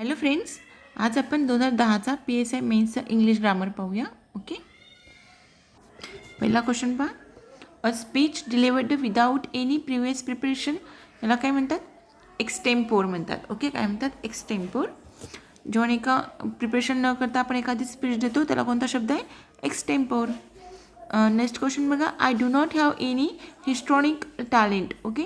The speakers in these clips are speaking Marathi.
हॅलो फ्रेंड्स, आज आपण 2010चा PSI मेन्सचा इंग्लिश ग्रामर पाहूया. ओके, पहिला क्वेश्चन पहा. A speech delivered without any previous preparation याला काय म्हणतात? एक्सटेम्पोर म्हणतात. ओके, काय म्हणतात? एक्सटेम्पोर. जेव्हा एका प्रिपरेशन न करता आपण एखादी स्पीच देतो त्याला कोणता शब्द आहे? एक्सटेम्पोर. नेक्स्ट क्वेश्चन बघा. I do not have any historic talent. Okay,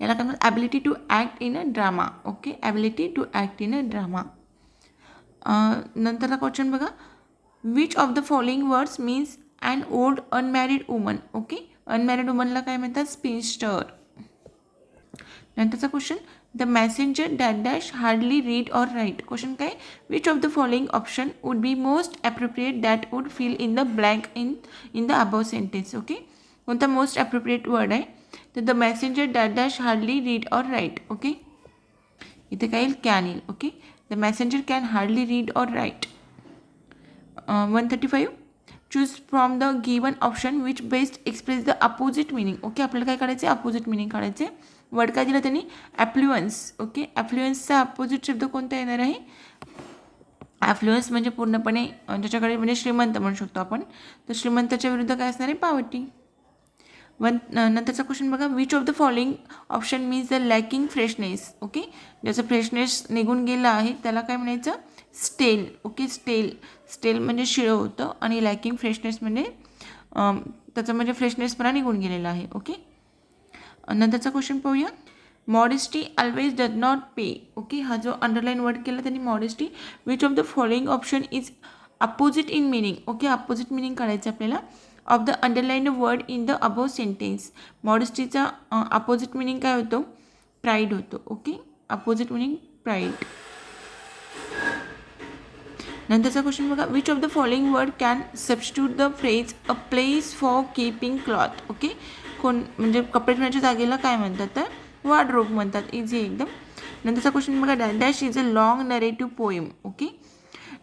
याला काय म्हणतात? Ability to act in a drama. Okay, ability to act in a drama. नंतरचा क्वेश्चन बघा. Which of the following words means an old unmarried woman. Okay, unmarried वुमनला काय म्हणतात? स्पिन्स्टर. नंतरचा question. The messenger that dash hardly read or write. Question काय? Which of the following option would be most appropriate that would fill in the blank in the above sentence. Okay, कोणता मोस्ट ॲप्रोप्रिएट वर्ड आहे? तर the messenger that dash hardly read or write. Okay, इथे काय येईल? कॅन येईल. Okay, the messenger can hardly read or write. 135. Choose from the given option which best express the opposite meaning. Okay, आपल्याला काय काढायचं आहे? अपोजिट मिनिंग काढायचे. वर्ड काय दिला त्यांनी? ॲफ्लुअन्स. ओके, ॲफ्लुअन्सचा अपोजिट शब्द कोणता येणार आहे? ॲफ्लुअन्स म्हणजे पूर्णपणे ज्याच्याकडे म्हणजे श्रीमंत म्हणू शकतो आपण. तर श्रीमंताच्या विरुद्ध काय असणार आहे? पॉवर्टी. नंतरचा क्वेश्चन बघा. Which of the following option means the lacking freshness. Okay, ज्याचं फ्रेशनेस निघून गेलं आहे त्याला काय म्हणायचं? स्टेल. ओके, स्टेल म्हणजे शिळं होतं आणि लॅकिंग फ्रेशनेस म्हणजे त्याचं म्हणजे फ्रेशनेसपणा निघून गेलेला आहे. ओके, नंतरचा क्वेश्चन पाहूया. Modesty always does not pay. Okay, हा जो अंडरलाईन वर्ड केला त्यांनी modesty. Which of the following option is opposite in meaning. Okay, opposite meaning काढायचं आपल्याला of the underline word in the above sentence. मॉडेस्टीचा अपोजिट मिनिंग काय होतो? प्राईड होतो. Okay, opposite meaning pride. नंतरचा क्वेश्चन बघा. Which of the following word can substitute the phrase a place for keeping cloth. Okay, कोण म्हणजे कपडे ठेवण्याच्या जागेला काय म्हणतात? तर वॉर्डरोब म्हणतात. इझी एकदम. नंतरचा क्वेश्चन बघा. Dash is a long narrative poem. Okay,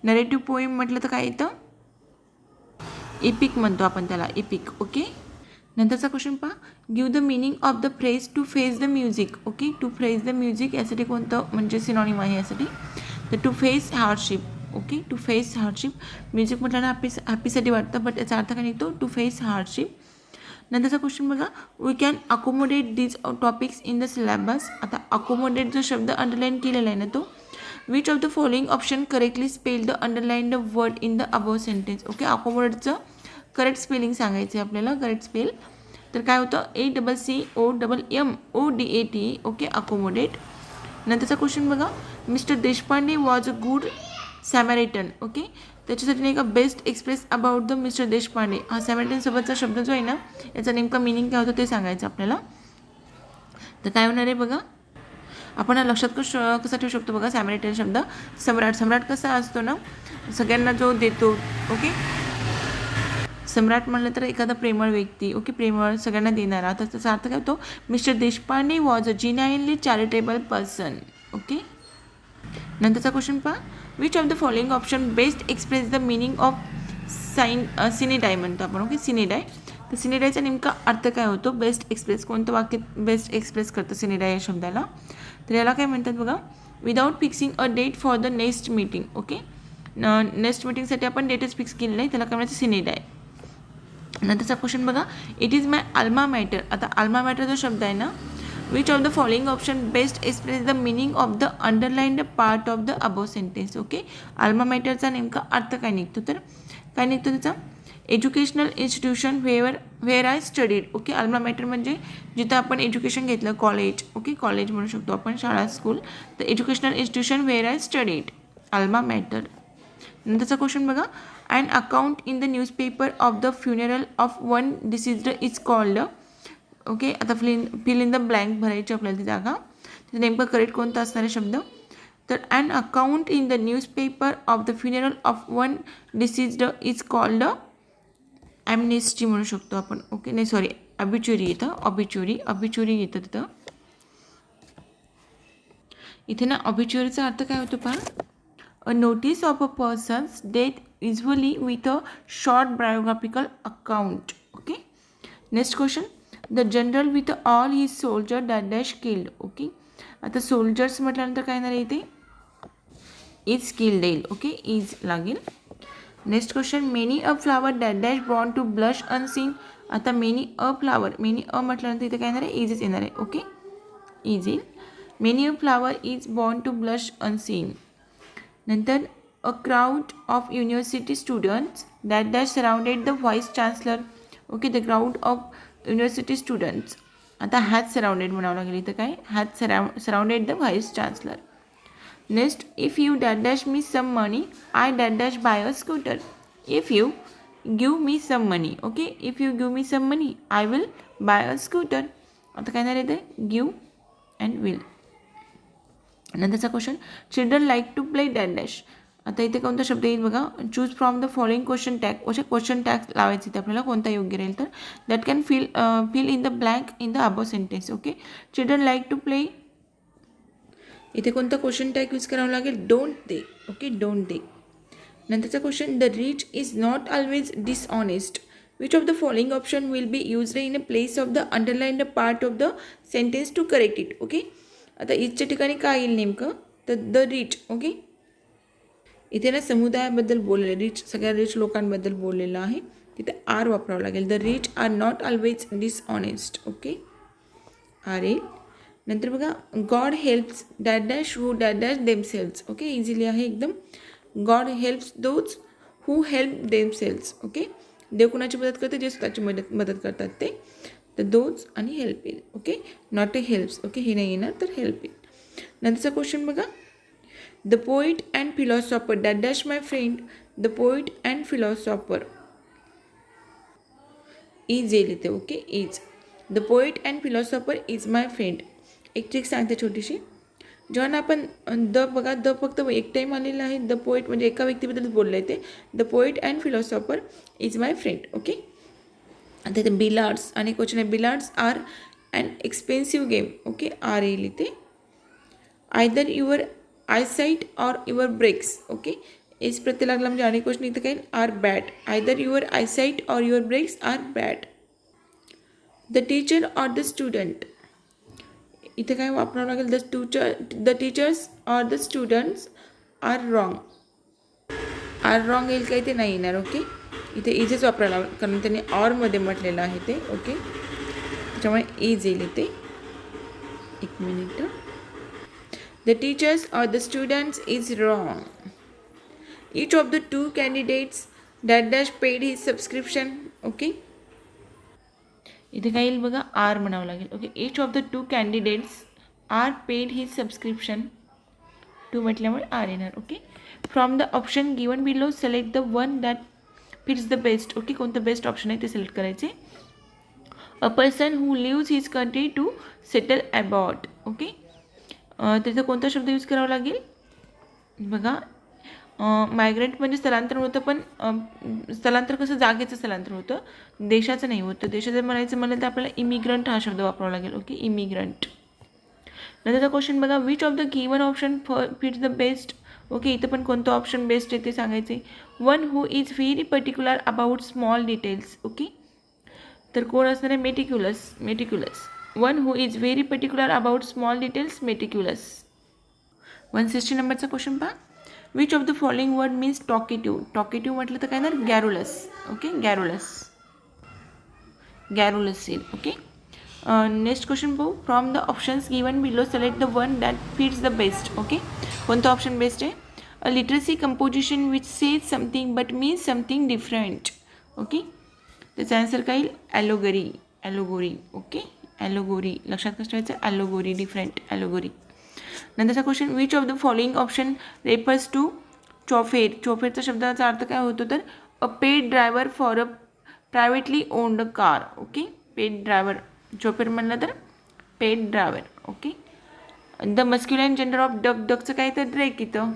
narrative poem म्हटलं तर काय येतं? एपिक म्हणतो आपण त्याला, एपिक. ओके, नंतरचा क्वेश्चन पहा. Give the meaning of the phrase to face the music. Okay, to face the music यासाठी कोणतं म्हणजे सिनॉनिम आहे यासाठी? तर to face hardship. Okay, to face hardship. Music म्हटलं ना हॅपीसाठी वाटतं, बट याचा अर्थ काय निघतो? To face hardship. नंतरचा क्वेश्चन बघा. We can accommodate these topics in the syllabus. आता अकोमोडेट जो शब्द अंडरलाईन केलेला आहे ना तो. Which of the following option correctly spell the underline word in the above sentence. Okay, अकोमोडेटचं करेक्ट स्पेलिंग सांगायचं आहे आपल्याला. करेक्ट स्पेल तर काय होतं? ACCOMMODAT. Okay, accommodate. नंतरचा क्वेश्चन बघा. Mister Deshpande was a good Samaritan. Okay, त्याच्यासाठी नाही का best express about the Mister Deshpande. हा सॅमॅरिटनसोबतचा शब्द जो आहे ना याचा नेमका मिनिंग काय होतं ते सांगायचं आपल्याला. तर काय होणार आहे बघा. आपण लक्षात कसा ठेवू शकतो बघा सॅमॅरिटन शब्द? सम्राट. सम्राट कसा असतो ना? सगळ्यांना जो देतो. ओके, सम्राट म्हणलं तर एखादा प्रेमळ व्यक्ती. ओके, प्रेमळ सगळ्यांना देणारा. तर त्याचा अर्थ काय होतो? Mister Deshpande was a genuinely charitable person. Okay, नंतरचा क्वेश्चन पहा. Which of the following option best express the meaning of sine die म्हणतो आपण. Okay, sine die. तर सिनेडायचा नेमका अर्थ काय होतो? Best express. कोणतं वाक्य बेस्ट एक्सप्रेस करतं सिनेडाय या शब्दाला? तर याला काय म्हणतात बघा. Without fixing a date for the next meeting. Okay, next मीटिंगसाठी आपण डेटच फिक्स केली नाही त्याला काय म्हणायचं? सिनेडाय. नंतरचा क्वेश्चन बघा. It is my alma mater. आता अल्मा मॅटर जो शब्द आहे ना. Which of the following option best express the meaning of the underlined part of the above sentence. Okay, alma मॅटरचा नेमका अर्थ काय निघतो? तर काय निघतो त्याचा? Educational institution where I studied. Okay, alma mater म्हणजे जिथं आपण एज्युकेशन घेतलं, कॉलेज. ओके, कॉलेज म्हणू शकतो आपण, शाळा, स्कूल. तर educational institution where I studied, alma mater. नंतरचा क्वेश्चन बघा. An account in the newspaper of the funeral of one deceased is called. Okay, आता फिल इन द ब्लँक भरायची आपल्याला ती जागा. तर नेमकं करेक्ट कोणता असणार आहे शब्द? तर an account in the newspaper of the funeral of one deceased is called amnesty म्हणू शकतो आपण. ओके, नाही सॉरी, ऑबिच्युरी येतं. ऑबिच्युरी येतं तिथं. इथे ना ऑबिच्युरीचा अर्थ काय होतो पहा. A notice of a person's death usually with a short biographical account. Okay, next question. The general with all his soldier dash killed. Okay, आता सोल्जर्स म्हटल्यानंतर काय येणार आहे इथे? इज स्किल्ड येईल. ओके, इज लागेल. Next question, many a flower dash dash born to blush unseen. आता many a flower, many a म्हटल्यानंतर इथे काय येणार आहे, इजच येणार आहे. ओके, इज येईल. Many a flower is born to blush unseen. नंतर a crowd of university students dash dash surrounded the vice chancellor. Okay, the crowd of university students. आता हॅज सराउंडेड म्हणावं लागेल इथं काय, has surrounded the vice chancellor. Next, if you dash dash me some money I dash dash buy a scooter. If you give me some money. Okay, if you give me some money I will buy a scooter. आता काय नाही येते, गिव अँड विल. नंतरचा question, children like to play dash dash. आता इथे कोणता शब्द येईल बघा, choose from the following question tag. असे क्वेश्चन टॅग लावायचे इथे आपल्याला, कोणता योग्य राहील तर. That can fill in the blank in the above sentence. Okay, children like to play. इथे कोणता क्वेश्चन टॅग यूज करावा लागेल, don't they. Okay, don't they. नंतरचा question, the rich is not always dishonest. Which of the following option will be used in a place of the underlined part of the sentence to correct it. Okay, आता इजच्या ठिकाणी काय येईल नेमकं, तर द रिच. ओके, इथे ना समुदायाबद्दल बोललेलं, रिच सगळ्या रिच लोकांबद्दल बोललेलं आहे, तिथे आर वापरावं लागेल. The rich are not always dishonest. Okay, are येईल. नंतर बघा, God helps dash dash who dash dash themselves. Okay, easily आहे एकदम. God helps those who help themselves. Okay, देव कुणाची मदत करते, जे स्वतःची मदत करतात ते. तर दोज आणि हेल्प येईल. Okay, not a helps. Okay, हे नाही येणार, तर हेल्प येईल. नंतरचा क्वेश्चन बघा, the poet and philosopher dash dash my friend. The poet and philosopher is येईल इथे. Okay, is. The poet and philosopher is my friend. एक ट्रिक सांगते छोटीशी, जेव्हा आपण द बघा, द फक्त एक टाईम आलेलं आहे. द पोएट म्हणजे एका व्यक्तीबद्दल बोललं आहे ते. The poet and philosopher is my friend. Okay, आता इथे बिलार्ड्स आणि क्वेश्चन आहे, billiards are and expensive game. Okay, are येईल इथे. Either your eyesight or your brakes. Okay, S प्रत्यय लागला म्हणजे आणि क्वेश्चन इथे काय, are bad. Either your eyesight or your brakes are bad. The teacher or the student. इथे काय वापरावं लागेल, the teachers or the students are wrong. Are wrong येईल काही, ते नाही येणार. ओके, इथे इजच वापरायला लागेल, कारण त्यांनी ऑरमध्ये म्हटलेलं आहे ते. ओके, त्याच्यामुळे इज येईल इथे. एक minute. The teachers or the students is wrong. Each of the two candidates dash dash paid his subscription. Okay, इथे काय येईल बघा, आर म्हणावं लागेल. Okay, each of the two candidates are paid his subscription. Two म्हटल्यामुळे आर येणार. Okay, from the option given below select the one that fits the best. Okay, कोणतं बेस्ट ऑप्शन आहे ते सिलेक्ट करायचे. A person who lives his country to settle abroad. Okay, त्याचा कोणता शब्द यूज करावा लागेल बघा, मायग्रेंट म्हणजे स्थलांतर होतं, पण स्थलांतर कसं, जागेचं स्थलांतर होतं, देशाचं नाही होतं. देशाचं जर म्हणायचं म्हणलं तर आपल्याला इमिग्रंट हा शब्द वापरावा लागेल. Okay, immigrant. नंतरचा क्वेश्चन बघा, which of the given option fits the best. Okay, इथं पण कोणतं ऑप्शन बेस्ट आहे ते सांगायचे. One who is very particular about small details. Okay, तर कोण असणार आहे, meticulous. Meticulous. One who is very particular about small details, meticulous. 160 नंबरचा क्वेश्चन पहा, which of the following word means talkative. Talkative म्हटलं तर काय ना, गॅरुलस. ओके, गॅरुलस. गॅरुलस येईल. ओके, नेक्स्ट क्वेश्चन पाहू, from the options given below select the one that fits the best. Okay, कोणतं ऑप्शन बेस्ट आहे, a literacy composition which says something but means something different. Okay, त्याचा आन्सर काय येईल, ॲलोगरी. ॲलोगोरी. ओके, ॲलोगोरी. लक्षात कसं ठेवायचं, ॲलोगोरी, डिफरंट, ॲलोगोरी. नंतरचा question, which of the following option refers to chauffeur. चॉफेरचा शब्दाचा अर्थ काय होतो तर, a paid driver for a privately owned car. Okay, paid driver. Chauffeur म्हणलं तर paid driver. Okay, the masculine gender of duck. डकचं काय तर ड्रेक इथं.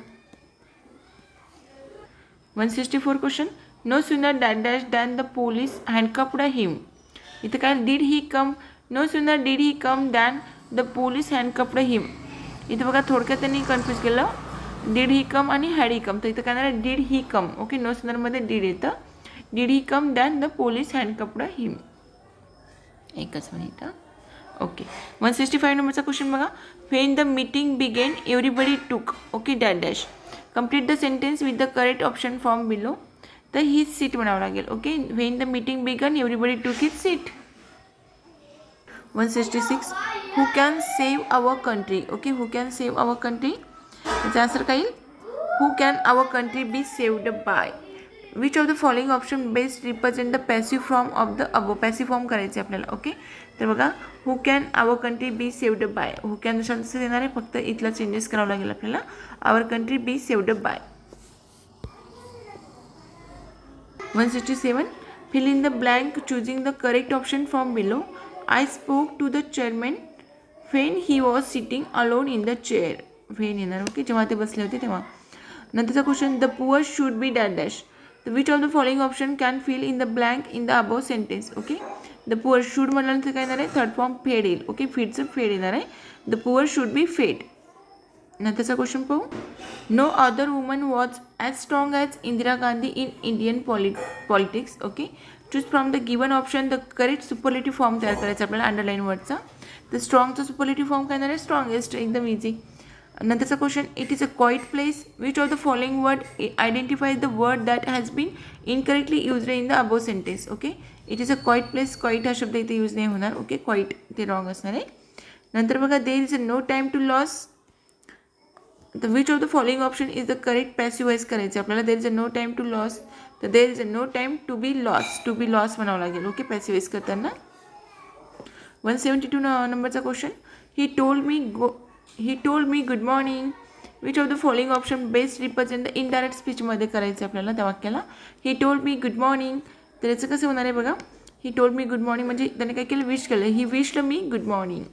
164 question, no sooner dash dash than the police handcuffed him. इथं काय, did he come. No sooner did he come than the police handcuffed him. इथं बघा थोडक्यात त्यांनी कन्फ्यूज केलं, डीड ही कम आणि हॅड ही कम. तर इथं काय येणार, did he come. Okay, no सुनरमध्ये डीड येतं. Did he come than the police handcuffed him. एकच मिनिट. ओके, 165 नंबरचा क्वेश्चन बघा, when the meeting began everybody took. Okay, dash dash. Complete the sentence with the correct option form below. तर हीच सीट म्हणावं लागेल. Okay. When the meeting began everybody took his seat. 166. Who can save our country. Okay. Who can save our country. याचा आन्सर काय येईल? Who can our country be saved by. Which of the following option best represent the passive form of the above. Passive form करायचे आपल्याला. ओके. तर बघा, who can our country be saved by. Who can दुसरं येणार आहे, फक्त इथला चेंजेस करावं लागेल आपल्याला. Our country be saved by. 167. Fill in the blank choosing the correct option from below. I spoke to the chairman when he was sitting alone in the chair. When येणार. ओके. जेव्हा ते बसले होते तेव्हा. नंतरचा question, the poor should be dash dash. Which of the following option can fill in the blank in the above sentence. Okay. the poor should म्हटल्यानंतर काय येणार आहे? थर्ड फॉर्म फेड येईल. ओके. फीडचं फेड येणार आहे. the poor should be fed. नंतरचा क्वेश्चन पाहू. No other woman was as strong as Indira Gandhi in Indian politics. Okay. Choose from the given option the correct superlative form तयार करायचा आपल्याला अंडरलाईन वर्डचा. तर स्ट्रॉंगचा सुपरलेटिव्ह फॉर्म काय येणार आहे? स्ट्रॉंगेस्ट. एकदम इझी. नंतरचा question, it is a quite place. Which of the following word identifies the word that has been incorrectly used in the above sentence. Okay. It is a quite place. Quite हा शब्द इथे यूज नाही होणार. ओके. क्वाईट ते रॉंग असणार आहे. नंतर बघा, there is a no time to loss. तर which of the following option is the correct passivise करायचे आपल्याला. There is a no time to loss. तर there is a no time to be loss. To be loss म्हणावं लागेल. ओके. पॅसिवाईज करताना. 172 नंबरचा question, he told me good morning. Which of the following option best represent the indirect स्पीचमध्ये करायचं आपल्याला त्या वाक्याला. ही टोल्ड मी गुड मॉर्निंग. तर याचं कसं होणार आहे बघा. ही टोल्ड मी गुड मॉर्निंग म्हणजे त्याने काय केलं? विश केलं. He wished me good morning.